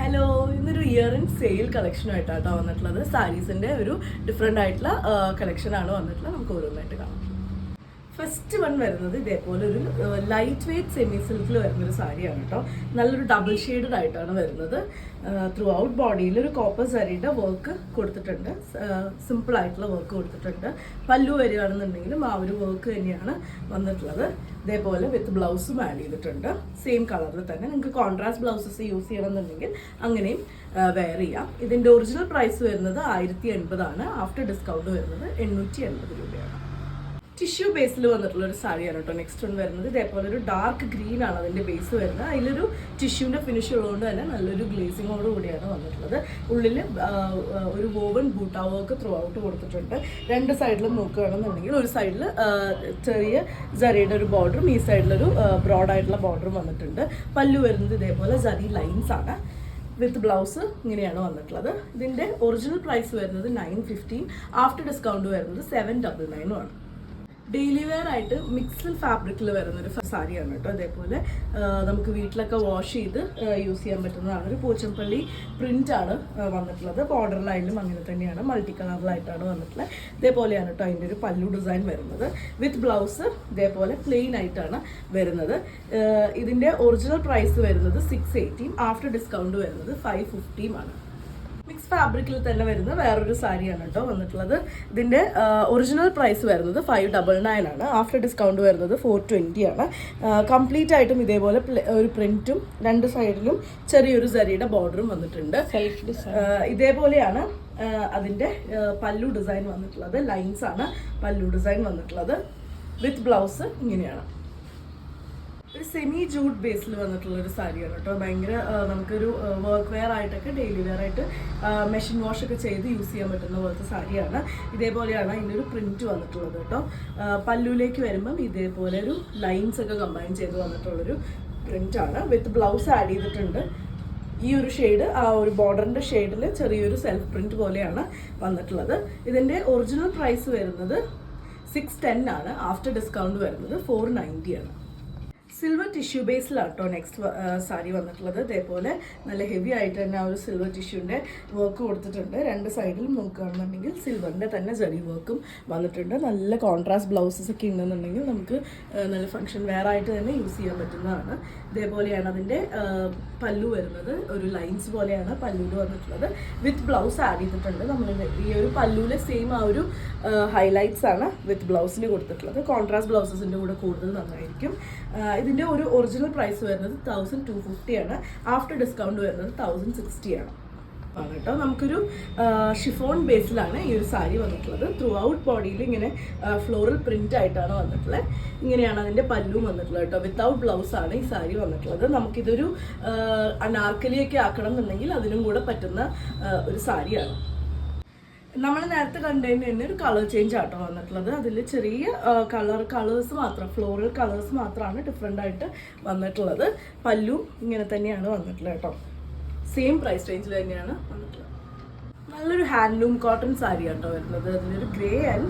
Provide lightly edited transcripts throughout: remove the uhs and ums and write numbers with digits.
Hello, ഇന്നൊരു year in sale കളക്ഷനായിട്ടാണ് വന്നിട്ടുള്ളത്. സാരീസിൻ്റെ ഒരു ഡിഫറെൻ്റ് ആയിട്ടുള്ള കളക്ഷനാണ് വന്നിട്ടുള്ളത്. നമുക്ക് ഓരോന്നായിട്ട് കാണാം. ഫസ്റ്റ് വൺ വരുന്നത് ഇതേപോലെ ഒരു ലൈറ്റ് വെയ്റ്റ് സെമി സിൽക്കിൽ വരുന്നൊരു സാരിയാണ് കേട്ടോ. നല്ലൊരു ഡബിൾ ഷെയ്ഡഡ് ആയിട്ടാണ് വരുന്നത്. ത്രൂ ഔട്ട് ബോഡിയിൽ ഒരു കോപ്പർ സാരിയുടെ വർക്ക് കൊടുത്തിട്ടുണ്ട്. സിമ്പിൾ ആയിട്ടുള്ള വർക്ക് കൊടുത്തിട്ടുണ്ട്. പല്ലു വരികയാണെന്നുണ്ടെങ്കിലും ആ ഒരു വർക്ക് തന്നെയാണ് വന്നിട്ടുള്ളത്. ഇതേപോലെ വിത്ത് ബ്ലൗസും ആഡ് ചെയ്തിട്ടുണ്ട്. സെയിം കളറിൽ തന്നെ. നിങ്ങൾക്ക് കോൺട്രാസ്റ്റ് ബ്ലൗസസ് യൂസ് ചെയ്യണമെന്നുണ്ടെങ്കിൽ അങ്ങനെയും വെയർ ചെയ്യാം. ഇതിൻ്റെ ഒറിജിനൽ പ്രൈസ് വരുന്നത് 1080 ആഫ്റ്റർ ഡിസ്കൗണ്ട് വരുന്നത് 880 രൂപയാണ്. ടിഷ്യൂ ബേസിൽ വന്നിട്ടുള്ള ഒരു സാരിയാണ് കേട്ടോ നെക്സ്റ്റ് വൺ വരുന്നത്. ഇതേപോലെ ഒരു ഡാർക്ക് ഗ്രീൻ ആണ് അതിൻ്റെ ബേസ് വരുന്നത്. അതിലൊരു ടിഷ്യൂവിൻ്റെ ഫിനിഷ് ഉള്ളതുകൊണ്ട് തന്നെ നല്ലൊരു ഗ്ലേസിങ്ങോട് കൂടിയാണ് വന്നിട്ടുള്ളത്. ഉള്ളിൽ ഒരു woven buta work through out കൊടുത്തിട്ടുണ്ട്. രണ്ട് സൈഡിലും നോക്കുകയാണെന്നുണ്ടെങ്കിൽ ഒരു സൈഡിൽ ചെറിയ ജറിയുടെ ഒരു ബോർഡറും ഈ സൈഡിലൊരു ബ്രോഡായിട്ടുള്ള ബോർഡറും വന്നിട്ടുണ്ട്. പല്ലു വരുന്നത് ഇതേപോലെ ജറി ലൈൻസ് ആണ്. വിത്ത് ബ്ലൗസ് ഇങ്ങനെയാണ് വന്നിട്ടുള്ളത്. ഇതിൻ്റെ ഒറിജിനൽ പ്രൈസ് വരുന്നത് 950, ആഫ്റ്റർ ഡിസ്കൗണ്ട് വരുന്നത് 799 ആണ്. ഡെയിലി വെയർ ആയിട്ട് മിക്സ്ഡ് ഫാബ്രിക്കിൽ വരുന്നൊരു സാരിയാണ് കേട്ടോ. അതേപോലെ നമുക്ക് വീട്ടിലൊക്കെ വാഷ് ചെയ്ത് യൂസ് ചെയ്യാൻ പറ്റുന്നതാണ്. ഒരു പോച്ചമ്പള്ളി പ്രിൻ്റാണ് വന്നിട്ടുള്ളത്. ബോർഡർ ലൈനിലും അങ്ങനെ തന്നെയാണ്, മൾട്ടി കളറിലായിട്ടാണ് വന്നിട്ടുള്ളത്. ഇതേപോലെയാണ് കേട്ടോ അതിൻ്റെ ഒരു പല്ലു ഡിസൈൻ വരുന്നത്. വിത്ത് ബ്ലൗസ് ഇതേപോലെ പ്ലെയിൻ ആയിട്ടാണ് വരുന്നത്. ഇതിൻ്റെ ഒറിജിനൽ പ്രൈസ് വരുന്നത് 680, ആഫ്റ്റർ ഡിസ്കൗണ്ട് വരുന്നത് 550 ആണ്. മിക്സ് ഫാബ്രിക്കിൽ തന്നെ വരുന്ന വേറൊരു സാരിയാണ് കേട്ടോ വന്നിട്ടുള്ളത്. ഇതിൻ്റെ ഒറിജിനൽ പ്രൈസ് വരുന്നത് 599 ആണ്. ആഫ്റ്റർ ഡിസ്കൗണ്ട് വരുന്നത് 420 ആണ്. കംപ്ലീറ്റ് ആയിട്ടും ഇതേപോലെ ഒരു പ്രിന്റും രണ്ട് സൈഡിലും ചെറിയൊരു സരിയുടെ ബോർഡറും വന്നിട്ടുണ്ട്. ഇതേപോലെയാണ് അതിൻ്റെ പല്ലു ഡിസൈൻ വന്നിട്ടുള്ളത്. ലൈൻസ് ആണ് പല്ലു ഡിസൈൻ വന്നിട്ടുള്ളത്. വിത്ത് ബ്ലൗസ് ഇങ്ങനെയാണ്. ഒരു സെമി ജൂട്ട് ബേസിൽ വന്നിട്ടുള്ള ഒരു സാരിയാണ് കേട്ടോ. ഭയങ്കര നമുക്കൊരു വർക്ക് വെയർ ആയിട്ടൊക്കെ ഡെയിലി വെയർ ആയിട്ട് മെഷീൻ വാഷ് ഒക്കെ ചെയ്ത് യൂസ് ചെയ്യാൻ പറ്റുന്ന പോലത്തെ സാരിയാണ്. ഇതേപോലെയാണ് അതിൻ്റെ ഒരു പ്രിന്റ് വന്നിട്ടുള്ളത് കേട്ടോ. പല്ലുവിലേക്ക് വരുമ്പം ഇതേപോലെ ഒരു ലൈൻസ് ഒക്കെ കമ്പൈൻ ചെയ്ത് വന്നിട്ടുള്ളൊരു പ്രിന്റാണ്. വിത്ത് ബ്ലൗസ് ആഡ് ചെയ്തിട്ടുണ്ട്. ഈ ഒരു ഷെയ്ഡ് ആ ഒരു ബോർഡറിൻ്റെ ഷെയ്ഡിൽ ചെറിയൊരു സെൽഫ് പ്രിന്റ് പോലെയാണ് വന്നിട്ടുള്ളത്. ഇതിൻ്റെ ഒറിജിനൽ പ്രൈസ് വരുന്നത് 610 ആണ്. ആഫ്റ്റർ ഡിസ്കൗണ്ട് വരുന്നത് 490 ആണ്. സിൽവർ ടിഷ്യൂ ബേസിലാണ് കേട്ടോ നെക്സ്റ്റ് സാരി വന്നിട്ടുള്ളത്. ഇതേപോലെ നല്ല ഹെവി ആയിട്ട് തന്നെ ആ ഒരു സിൽവർ ടിഷ്യൂൻ്റെ വർക്ക് കൊടുത്തിട്ടുണ്ട്. രണ്ട് സൈഡിലും നോക്കുകയാണെന്നുണ്ടെങ്കിൽ സിൽവറിൻ്റെ തന്നെ ജറി വർക്കും വന്നിട്ടുണ്ട്. നല്ല കോൺട്രാസ്റ്റ് ബ്ലൗസസ് ഒക്കെ ഉണ്ടെന്നുണ്ടെങ്കിൽ നമുക്ക് നല്ല ഫങ്ഷൻ വെയർ ആയിട്ട് തന്നെ യൂസ് ചെയ്യാൻ പറ്റുന്നതാണ്. ഇതേപോലെയാണ് അതിൻ്റെ പല്ലു വരുന്നത്. ഒരു ലൈൻസ് പോലെയാണ് പല്ലുവിൽ വന്നിട്ടുള്ളത്. വിത്ത് ബ്ലൗസ് ആഡ് ചെയ്തിട്ടുണ്ട്. നമ്മൾ ഈ ഒരു പല്ലുവിലെ സെയിം ആ ഒരു ഹൈലൈറ്റ്സ് ആണ് വിത്ത് ബ്ലൗസിൽ കൊടുത്തിട്ടുള്ളത്. കോൺട്രാസ്റ്റ് ബ്ലൗസസിൻ്റെ കൂടെ കൂടുതൽ നന്നായിരിക്കും. ഇതിൻ്റെ ഒരു ഒറിജിനൽ പ്രൈസ് വരുന്നത് 1250 ആണ്. ആഫ്റ്റർ ഡിസ്കൗണ്ട് വരുന്നത് 1060 ആണ് കേട്ടോ. നമുക്കൊരു ഷിഫോൺ ബേസിലാണ് ഈ ഒരു സാരി വന്നിട്ടുള്ളത്. ത്രൂ ഔട്ട് ബോഡിയിൽ ഇങ്ങനെ ഫ്ലോറൽ പ്രിന്റ് ആയിട്ടാണ് വന്നിട്ടുള്ളത്. ഇങ്ങനെയാണ് അതിൻ്റെ പല്ലും വന്നിട്ടുള്ളത് കേട്ടോ. വിത്തൗട്ട് ബ്ലൗസ് ആണ് ഈ സാരി വന്നിട്ടുള്ളത്. നമുക്കിതൊരു അനാർക്കലിയൊക്കെ ആക്കണം എന്നുണ്ടെങ്കിൽ അതിനും കൂടെ പറ്റുന്ന ഒരു സാരിയാണ്. നമ്മൾ നേരത്തെ കണ്ടതിന് തന്നെ ഒരു കളർ ചേഞ്ച് ആട്ടോ വന്നിട്ടുള്ളത്. അതിൽ ചെറിയ കളേഴ്സ് മാത്രം, ഫ്ലോറൽ കളേഴ്സ് മാത്രമാണ് ഡിഫറെൻ്റ് ആയിട്ട് വന്നിട്ടുള്ളത്. പല്ലു ഇങ്ങനെ തന്നെയാണ് വന്നിട്ടുള്ളത് കേട്ടോ. സെയിം പ്രൈസ് റേഞ്ചിൽ തന്നെയാണ് വന്നിട്ടുള്ളത്. നല്ലൊരു ഹാൻഡ്ലൂം കോട്ടൺ സാരി ആട്ടോ വരുന്നത്. അതിലൊരു ഗ്രേ ആൻഡ്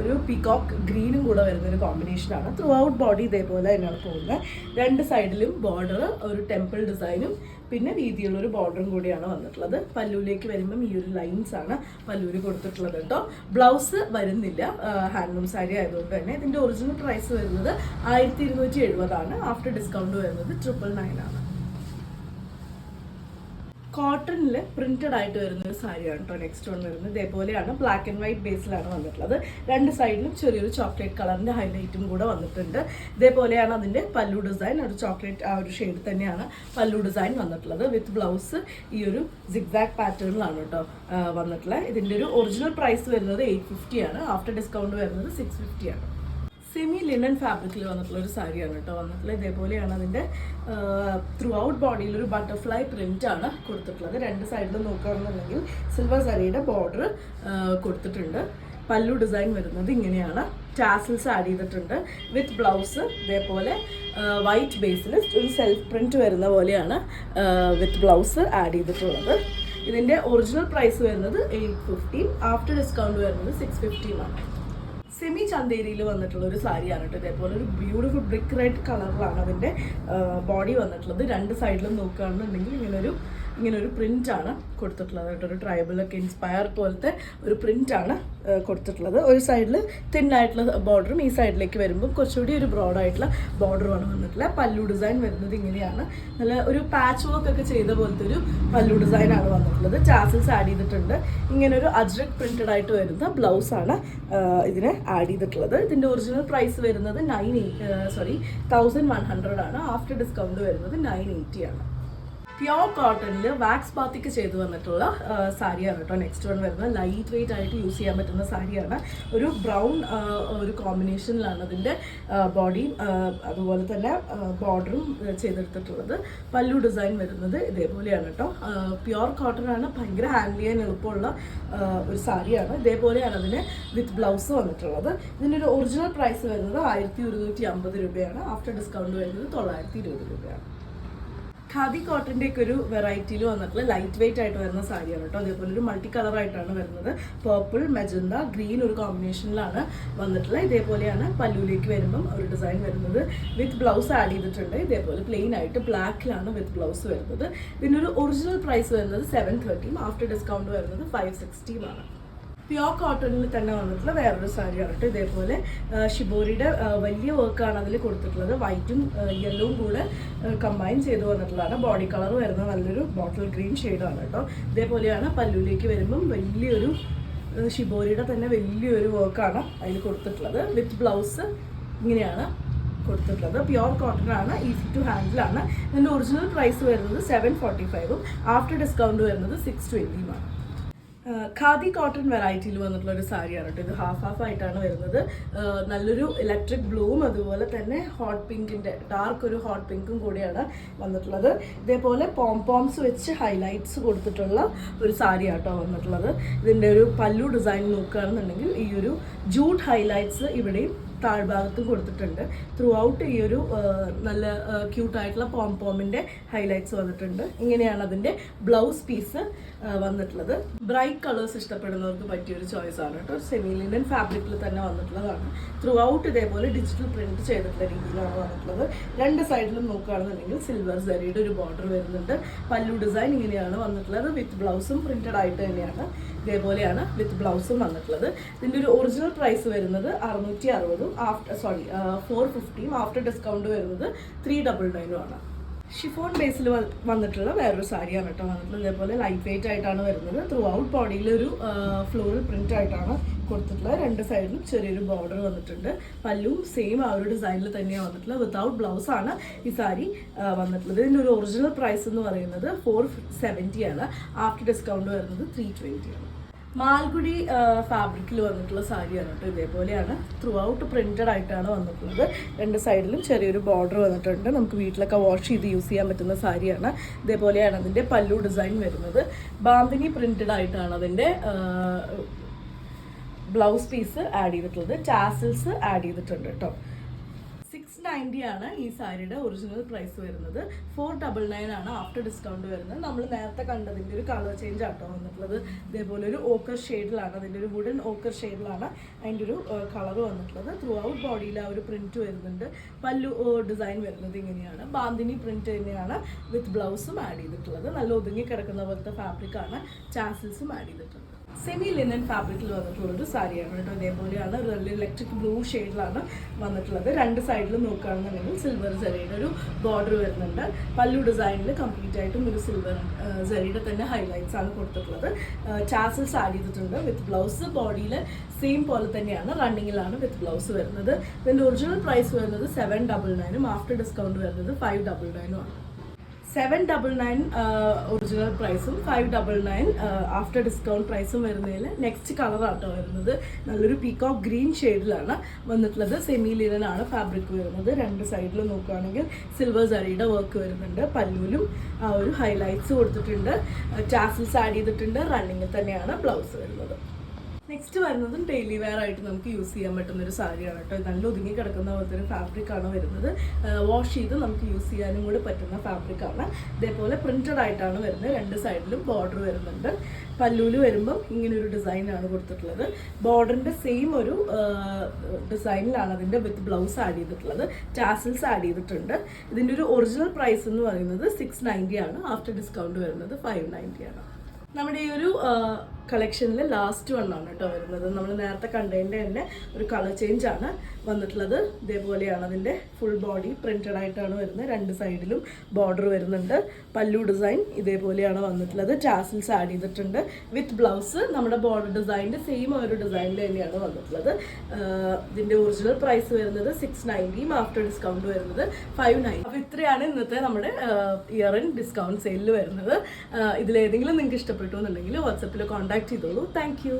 ഒരു പീകോക്ക് ഗ്രീനും കൂടെ വരുന്നൊരു കോമ്പിനേഷനാണ്. ത്രൂ ഔട്ട് ബോഡി ഇതേപോലെ തന്നെയാണ് പോകുന്നത്. രണ്ട് സൈഡിലും ബോർഡർ ഒരു ടെമ്പിൾ ഡിസൈനും പിന്നെ വീതിയുള്ളൊരു ബോർഡറും കൂടിയാണ് വന്നിട്ടുള്ളത്. പല്ലുവിലേക്ക് വരുമ്പം ഈ ഒരു ലൈൻസ് ആണ് പല്ലൂര് കൊടുത്തിട്ടുള്ളത് കേട്ടോ. ബ്ലൗസ് വരുന്നില്ല, ഹാൻഡ്ലൂം സാരി ആയതുകൊണ്ട് തന്നെ. ഇതിൻ്റെ ഒറിജിനൽ പ്രൈസ് വരുന്നത് 1270 ആണ്. ആഫ്റ്റർ ഡിസ്കൗണ്ട് വരുന്നത് 999 ആണ്. കോട്ടണിൽ പ്രിന്റഡ് ആയിട്ട് വരുന്നൊരു സാരിയാണ് കേട്ടോ നെക്സ്റ്റ് വൺ വരുന്നത്. ഇതേപോലെയാണ് ബ്ലാക്ക് ആൻഡ് വൈറ്റ് ബേസിലാണ് വന്നിട്ടുള്ളത്. രണ്ട് സൈഡിലും ചെറിയൊരു ചോക്ലേറ്റ് കളറിൻ്റെ ഹൈലൈറ്റും കൂടെ വന്നിട്ടുണ്ട്. ഇതേപോലെയാണ് അതിൻ്റെ പല്ലു ഡിസൈൻ. ഒരു ചോക്ലേറ്റ് ആ ഒരു ഷെയ്ഡ് തന്നെയാണ് പല്ലു ഡിസൈൻ വന്നിട്ടുള്ളത്. വിത്ത് ബ്ലൗസ് ഈ ഒരു സിഗ്സാഗ് പാറ്റേണിലാണ് കേട്ടോ വന്നിട്ടുള്ളത്. ഇതിൻ്റെ ഒരു ഒറിജിനൽ പ്രൈസ് വരുന്നത് 850 ആണ്. ആഫ്റ്റർ ഡിസ്കൗണ്ട് വരുന്നത് 650 ആണ്. സെമി ലിനൻ ഫാബ്രിക്കിൽ വന്നിട്ടുള്ള ഒരു സാരിയാണ് കേട്ടോ വന്നിട്ടുള്ളത്. ഇതേപോലെയാണ് അതിൻ്റെ ത്രൂ ഔട്ട് ബോഡിയിൽ ഒരു ബട്ടർഫ്ലൈ പ്രിന്റ് ആണ് കൊടുത്തിട്ടുള്ളത്. രണ്ട് സൈഡിലും നോക്കുകയാണെന്നുണ്ടെങ്കിൽ സിൽവർ സാരിയുടെ ബോർഡർ കൊടുത്തിട്ടുണ്ട്. പല്ലു ഡിസൈൻ വരുന്നത് ഇങ്ങനെയാണ്. ടാസിൽസ് ആഡ് ചെയ്തിട്ടുണ്ട്. വിത്ത് ബ്ലൗസ് ഇതേപോലെ വൈറ്റ് ബേസിൽ ഒരു സെൽഫ് പ്രിന്റ് വരുന്ന പോലെയാണ് വിത്ത് ബ്ലൗസ് ആഡ് ചെയ്തിട്ടുള്ളത്. ഇതിൻ്റെ ഒറിജിനൽ പ്രൈസ് വരുന്നത് 850. ആഫ്റ്റർ ഡിസ്കൗണ്ട് വരുന്നത് 650 ആണ്. സെമി ചന്തേരിയിൽ വന്നിട്ടുള്ള ഒരു സാരിയാണ് കേട്ടോ. ഇതേപോലെ ഒരു ബ്യൂട്ടിഫുൾ ബ്രിക്ക് റെഡ് കളറിലാണ് അതിൻ്റെ ബോഡി വന്നിട്ടുള്ളത്. രണ്ട് സൈഡിലും നോക്കുകയാണെന്നുണ്ടെങ്കിൽ ഇങ്ങനൊരു ഇങ്ങനെ ഒരു പ്രിൻ്റാണ് കൊടുത്തിട്ടുള്ളത് കേട്ടോ. ഒരു ട്രൈബലൊക്കെ ഇൻസ്പയർ പോലത്തെ ഒരു പ്രിൻ്റാണ് കൊടുത്തിട്ടുള്ളത്. ഒരു സൈഡിൽ തിന്നായിട്ടുള്ള ബോർഡറും ഈ സൈഡിലേക്ക് വരുമ്പോൾ കുറച്ചുകൂടി ഒരു ബ്രോഡായിട്ടുള്ള ബോർഡറുമാണ് വന്നിട്ടുള്ളത്. പല്ലു ഡിസൈൻ വരുന്നത് ഇങ്ങനെയാണ്. നല്ല ഒരു പാച്ച് വർക്ക് ഒക്കെ ചെയ്ത പോലത്തെ ഒരു പല്ലു ഡിസൈനാണ് വന്നിട്ടുള്ളത്. ടാസൽസ് ആഡ് ചെയ്തിട്ടുണ്ട്. ഇങ്ങനെ ഒരു അജ്രക് പ്രിന്റഡ് ആയിട്ട് വരുന്ന ബ്ലൗസാണ് ഇതിന് ആഡ് ചെയ്തിട്ടുള്ളത്. ഇതിൻ്റെ ഒറിജിനൽ പ്രൈസ് വരുന്നത് 1100 ആണ്. ആഫ്റ്റർ ഡിസ്കൗണ്ട് വരുന്നത് 980 ആണ്. പ്യോർ കോട്ടണിൽ വാക്സ് ബാത്തിക്ക് ചെയ്ത് വന്നിട്ടുള്ള സാരിയാണ് കേട്ടോ. നെക്സ്റ്റ് വൺ വരുന്നത് ലൈറ്റ് വെയിറ്റ് ആയിട്ട് യൂസ് ചെയ്യാൻ പറ്റുന്ന സാരിയാണ്. ഒരു ബ്രൗൺ ഒരു കോമ്പിനേഷനിലാണ് അതിൻ്റെ ബോഡിയും അതുപോലെ തന്നെ ബോർഡറും ചെയ്തെടുത്തിട്ടുള്ളത്. പല്ലു ഡിസൈൻ വരുന്നത് ഇതേപോലെയാണ് കേട്ടോ. പ്യോർ കോട്ടൺ ആണ്. ഭയങ്കര ഹാൻഡിൽ ചെയ്യാൻ എളുപ്പമുള്ള ഒരു സാരിയാണ്. ഇതേപോലെയാണ് അതിന് വിത്ത് ബ്ലൗസ് വന്നിട്ടുള്ളത്. ഇതിൻ്റെ ഒരു ഒറിജിനൽ പ്രൈസ് വരുന്നത് 1150 രൂപയാണ്. ആഫ്റ്റർ ഡിസ്കൗണ്ട് വരുന്നത് 920 രൂപയാണ്. ഖാദി കോട്ടൻ്റെ ഒക്കെ ഒരു വെറൈറ്റിയിൽ വന്നിട്ടുള്ള ലൈറ്റ് വെയിറ്റ് ആയിട്ട് വരുന്ന സാരിയാണ് കേട്ടോ. അതേപോലെ ഒരു മൾട്ടി കളറായിട്ടാണ് വരുന്നത്. പേർപ്പിൾ, മെജന്ത, ഗ്രീൻ ഒരു കോമ്പിനേഷനിലാണ് വന്നിട്ടുള്ളത്. ഇതേപോലെയാണ് പല്ലുവിലേക്ക് വരുമ്പം ഒരു ഡിസൈൻ വരുന്നത്. വിത്ത് ബ്ലൗസ് ആഡ് ചെയ്തിട്ടുണ്ട്. ഇതേപോലെ പ്ലെയിൻ ആയിട്ട് ബ്ലാക്കിലാണ് വിത്ത് ബ്ലൗസ് വരുന്നത്. ഇതിനൊരു ഒറിജിനൽ പ്രൈസ് വരുന്നത് 730. ആഫ്റ്റർ ഡിസ്കൗണ്ട് വരുന്നത് 560 ആണ്. പ്യോർ കോട്ടണിൽ തന്നെ വന്നിട്ടുള്ള വേറൊരു സാരിയാണ് കേട്ടോ. ഇതേപോലെ ഷിബോറിയുടെ വലിയ വർക്കാണ് അതിൽ കൊടുത്തിട്ടുള്ളത്. വൈറ്റും യെല്ലോവും കൂടെ കമ്പൈൻ ചെയ്ത് വന്നിട്ടുള്ളതാണ്. ബോഡി കളർ വരുന്നത് നല്ലൊരു ബോട്ടിൽ ഗ്രീൻ ഷെയ്ഡാണ് കേട്ടോ. ഇതേപോലെയാണ് പല്ലുവിലേക്ക് വരുമ്പം വലിയൊരു ഷിബോറിയുടെ തന്നെ വലിയൊരു വർക്കാണ് അതിൽ കൊടുത്തിട്ടുള്ളത്. വിത്ത് ബ്ലൗസ് ഇങ്ങനെയാണ് കൊടുത്തിട്ടുള്ളത്. പ്യോർ കോട്ടൺ ആണ്. ഈസി ടു ഹാൻഡിലാണ്. ഇതിൻ്റെ ഒറിജിനൽ പ്രൈസ് വരുന്നത് 745. ആഫ്റ്റർ ഡിസ്കൗണ്ട് വരുന്നത് 620 ആണ്. ഖാദി കോട്ടൺ വെറൈറ്റിയിൽ വന്നിട്ടുള്ള ഒരു സാരിയാണ് കേട്ടോ. ഇത് ഹാഫ് ആയിട്ടാണ് വരുന്നത്. നല്ലൊരു ഇലക്ട്രിക് ബ്ലൂവും അതുപോലെ തന്നെ ഹോട്ട് പിങ്കിൻ്റെ ഡാർക്ക് ഒരു ഹോട്ട് പിങ്കും കൂടിയാണ് വന്നിട്ടുള്ളത്. ഇതേപോലെ പോംപോംസ് വെച്ച് ഹൈലൈറ്റ്സ് കൊടുത്തിട്ടുള്ള ഒരു സാരിയാണ് കേട്ടോ വന്നിട്ടുള്ളത്. ഇതിൻ്റെ ഒരു പല്ലു ഡിസൈൻ നോക്കുകയാണെന്നുണ്ടെങ്കിൽ ഈ ഒരു ജൂട്ട് ഹൈലൈറ്റ്സ് ഇവിടെയും താഴ്ഭാഗത്തും കൊടുത്തിട്ടുണ്ട്. ത്രൂ ഔട്ട് ഈ ഒരു നല്ല ക്യൂട്ടായിട്ടുള്ള പോംപോമിൻ്റെ ഹൈലൈറ്റ്സ് വന്നിട്ടുണ്ട്. ഇങ്ങനെയാണ് അതിൻ്റെ ബ്ലൗസ് പീസ് വന്നിട്ടുള്ളത്. ബ്രൈറ്റ് കളേഴ്സ് ഇഷ്ടപ്പെടുന്നവർക്ക് പറ്റിയൊരു ചോയ്സ് ആണ് കേട്ടോ. സെമി ലിനൻ ഫാബ്രിക്കിൽ തന്നെ വന്നിട്ടുള്ളതാണ്. ത്രൂ ഔട്ട് ഇതേപോലെ ഡിജിറ്റൽ പ്രിന്റ് ചെയ്തിട്ടുള്ള രീതിയിലാണ് വന്നിട്ടുള്ളത്. രണ്ട് സൈഡിലും നോക്കുകയാണെന്നുണ്ടെങ്കിൽ സിൽവർ സരിയുടെ ഒരു ബോർഡർ വരുന്നുണ്ട്. പല്ലു ഡിസൈൻ ഇങ്ങനെയാണ് വന്നിട്ടുള്ളത്. വിത്ത് ബ്ലൗസും പ്രിന്റഡ് ആയിട്ട് തന്നെയാണ്. ഇതേപോലെയാണ് വിത്ത് ബ്ലൗസും വന്നിട്ടുള്ളത്. ഇതിൻ്റെ ഒരു ഒറിജിനൽ പ്രൈസ് വരുന്നത് 660. 450. ആഫ്റ്റർ ഡിസ്കൗണ്ട് വരുന്നത് 399 ആണ്. ഷിഫോൺ ബേസിൽ വന്നിട്ടുള്ള വേറൊരു സാരിയാണ് കേട്ടോ വന്നിട്ടുള്ളത്. ഇതേപോലെ ലൈറ്റ് വെയിറ്റ് ആയിട്ടാണ് വരുന്നത്. ത്രൂ ഔട്ട് ബോഡിയിൽ ഒരു ഫ്ലോറൽ പ്രിന്റ് ആയിട്ടാണ് കൊടുത്തിട്ടുള്ളത്. രണ്ട് സൈഡിലും ചെറിയൊരു ബോർഡർ വന്നിട്ടുണ്ട്. പല്ലും സെയിം ആ ഒരു ഡിസൈനിൽ തന്നെയാണ് വന്നിട്ടുള്ളത്. വിത്തൗട്ട് ബ്ലൗസ് ആണ് ഈ സാരി വന്നിട്ടുള്ളത്. ഇതിൻ്റെ ഒരു ഒറിജിനൽ പ്രൈസ് എന്ന് പറയുന്നത് 470 ആണ്. ആഫ്റ്റർ ഡിസ്കൗണ്ട് വരുന്നത് 320 ആണ്. മാൽഗുഡി ഫാബ്രിക്കിൽ വന്നിട്ടുള്ള സാരിയാണ് കേട്ടോ. ഇതേപോലെയാണ് ത്രൂ ഔട്ട് പ്രിന്റഡ് ആയിട്ടാണ് വന്നിട്ടുള്ളത്. രണ്ട് സൈഡിലും ചെറിയൊരു ബോർഡർ വന്നിട്ടുണ്ട്. നമുക്ക് വീട്ടിലൊക്കെ വാഷ് ചെയ്ത് യൂസ് ചെയ്യാൻ പറ്റുന്ന സാരിയാണ്. ഇതേപോലെയാണ് അതിൻ്റെ പല്ലു ഡിസൈൻ വരുന്നത്. ബാന്തിനി പ്രിന്റഡ് ആയിട്ടാണ് അതിൻ്റെ ബ്ലൗസ് പീസ് ആഡ് ചെയ്തിട്ടുള്ളത്. ടാസിൽസ് ആഡ് ചെയ്തിട്ടുണ്ട് കേട്ടോ. 690 ആണ് ഈ സാരിയുടെ ഒറിജിനൽ പ്രൈസ് വരുന്നത്. 499 ആണ് ആഫ്റ്റർ ഡിസ്കൗണ്ട് വരുന്നത്. നമ്മൾ നേരത്തെ കണ്ടതിൻ്റെ ഒരു കളർ ചേഞ്ച് ആട്ടോ വന്നിട്ടുള്ളത്. ഇതേപോലെ ഒരു ഓക്കർ ഷെയ്ഡിലാണ്, അതിൻ്റെ ഒരു വുഡൻ ഓക്കർ ഷെയ്ഡിലാണ് അതിൻ്റെ ഒരു കളർ വന്നിട്ടുള്ളത്. ത്രൂ ഔട്ട് ബോഡിയിൽ ആ ഒരു പ്രിന്റ് വരുന്നുണ്ട്. പല്ലു ഡിസൈൻ വരുന്നത് ഇങ്ങനെയാണ്. ബാന്തിനി പ്രിന്റ് തന്നെയാണ് വിത്ത് ബ്ലൗസും ആഡ് ചെയ്തിട്ടുള്ളത്. നല്ല ഒതുങ്ങി കിടക്കുന്ന പോലത്തെ ഫാബ്രിക്കാണ്. ടാസിൽസും ആഡ് ചെയ്തിട്ടുണ്ട്. സെമി ലിനൻ ഫാബ്രിക്കിൽ വന്നിട്ടുള്ളൊരു സാരിയാണ് കേട്ടോ. ഇതേപോലെയാണ് ഇലക്ട്രിക് ബ്ലൂ ഷെയ്ഡിലാണ് വന്നിട്ടുള്ളത്. രണ്ട് സൈഡിലും നോക്കുകയാണെന്നുണ്ടെങ്കിൽ സിൽവർ ജരിയുടെ ഒരു ബോർഡർ വരുന്നുണ്ട്. പല്ലു ഡിസൈനിൽ കംപ്ലീറ്റ് ആയിട്ടും ഒരു സിൽവർ ജരിയുടെ തന്നെ ഹൈലൈറ്റ്സ് ആണ് കൊടുത്തിട്ടുള്ളത്. ടാസൽസ് ആഡ് ചെയ്തിട്ടുണ്ട്. വിത്ത് ബ്ലൗസ് ബോഡിയിൽ സെയിം പോലെ തന്നെയാണ്. റണ്ണിങ്ങിലാണ് വിത്ത് ബ്ലൗസ് വരുന്നത്. ഇതിൻ്റെ ഒറിജിനൽ പ്രൈസ് വരുന്നത് 799. ആഫ്റ്റർ ഡിസ്കൗണ്ട് വരുന്നത് 599 ആണ്. 799 ഒറിജിനൽ പ്രൈസും 599 ആഫ്റ്റർ ഡിസ്കൗണ്ട് പ്രൈസും വരുന്നതിൽ നെക്സ്റ്റ് കളറാട്ടോ വരുന്നത്. നല്ലൊരു പീകോക്ക് ഗ്രീൻ ഷെയ്ഡിലാണ് വന്നിട്ടുള്ളത്. സെമി ലിനൻ ആണ് ഫാബ്രിക് വരുന്നത്. രണ്ട് സൈഡിലും നോക്കുകയാണെങ്കിൽ സിൽവർ സരിയുടെ വർക്ക് വരുന്നുണ്ട്. പല്ലുവിലും ആ ഒരു ഹൈലൈറ്റ്സ് കൊടുത്തിട്ടുണ്ട്. ടാസിൽസ് ആഡ് ചെയ്തിട്ടുണ്ട്. റണ്ണിങ്ങിൽ തന്നെയാണ് ബ്ലൗസ് വരുന്നത്. നെക്സ്റ്റ് വരുന്നതും ഡെയിലി വെയർ ആയിട്ട് നമുക്ക് യൂസ് ചെയ്യാൻ പറ്റുന്ന ഒരു സാരിയാണ് കേട്ടോ. നല്ല ഒതുങ്ങി കിടക്കുന്ന പോലത്തെ ഒരു ഫാബ്രിക് ആണ് വരുന്നത്. വാഷ് ചെയ്ത് നമുക്ക് യൂസ് ചെയ്യാനും കൂടി പറ്റുന്ന ഫാബ്രിക് ആണ്. ഇതേപോലെ പ്രിന്റഡ് ആയിട്ടാണ് വരുന്നത്. രണ്ട് സൈഡിലും ബോർഡർ വരുന്നുണ്ട്. പല്ലൂല് വരുമ്പം ഇങ്ങനൊരു ഡിസൈനാണ് കൊടുത്തിട്ടുള്ളത്. ബോർഡറിന്റെ സെയിം ഒരു ഡിസൈനിലാണ് അതിന്റെ വിത്ത് ബ്ലൗസ് ആഡ് ചെയ്തിട്ടുള്ളത്. ടാസിൽസ് ആഡ് ചെയ്തിട്ടുണ്ട്. ഇതിന്റെ ഒരു ഒറിജിനൽ പ്രൈസ് എന്ന് പറയുന്നത് 690 ആണ്. ആഫ്റ്റർ ഡിസ്കൗണ്ട് വരുന്നത് 590 ആണ്. നമ്മുടെ ഈ ഒരു കളക്ഷനിൽ ലാസ്റ്റ് വണ്ണാണ് കേട്ടോ വരുന്നത്. നമ്മൾ നേരത്തെ കണ്ടതിൻ്റെ തന്നെ ഒരു കളർ ചേഞ്ച് ആണ് വന്നിട്ടുള്ളത്. ഇതേപോലെയാണ് അതിൻ്റെ ഫുൾ ബോഡി പ്രിന്റഡ് ആയിട്ടാണ് വരുന്നത്. രണ്ട് സൈഡിലും ബോർഡർ വരുന്നുണ്ട്. പല്ലു ഡിസൈൻ ഇതേപോലെയാണ് വന്നിട്ടുള്ളത്. ടാസിൽസ് ആഡ് ചെയ്തിട്ടുണ്ട്. വിത്ത് ബ്ലൗസ് നമ്മുടെ ബോർഡർ ഡിസൈനിൻ്റെ സെയിം ഒരു ഡിസൈനിൽ തന്നെയാണ് വന്നിട്ടുള്ളത്. ഇതിൻ്റെ ഒറിജിനൽ പ്രൈസ് വരുന്നത് 690, ആഫ്റ്റർ ഡിസ്കൗണ്ട് വരുന്നത് 590. അപ്പോൾ ഇത്രയാണ് ഇന്നത്തെ നമ്മുടെ ഇയർ എൻഡ് ഡിസ്കൗണ്ട് സെയിലിൽ വരുന്നത്. ഇതിലേതെങ്കിലും നിങ്ങൾക്ക് ഇഷ്ടപ്പെട്ടു എന്നുണ്ടെങ്കിൽ വാട്സപ്പിൽ കോൺടാക്ട് ചെയ്തോളൂ. Thank you.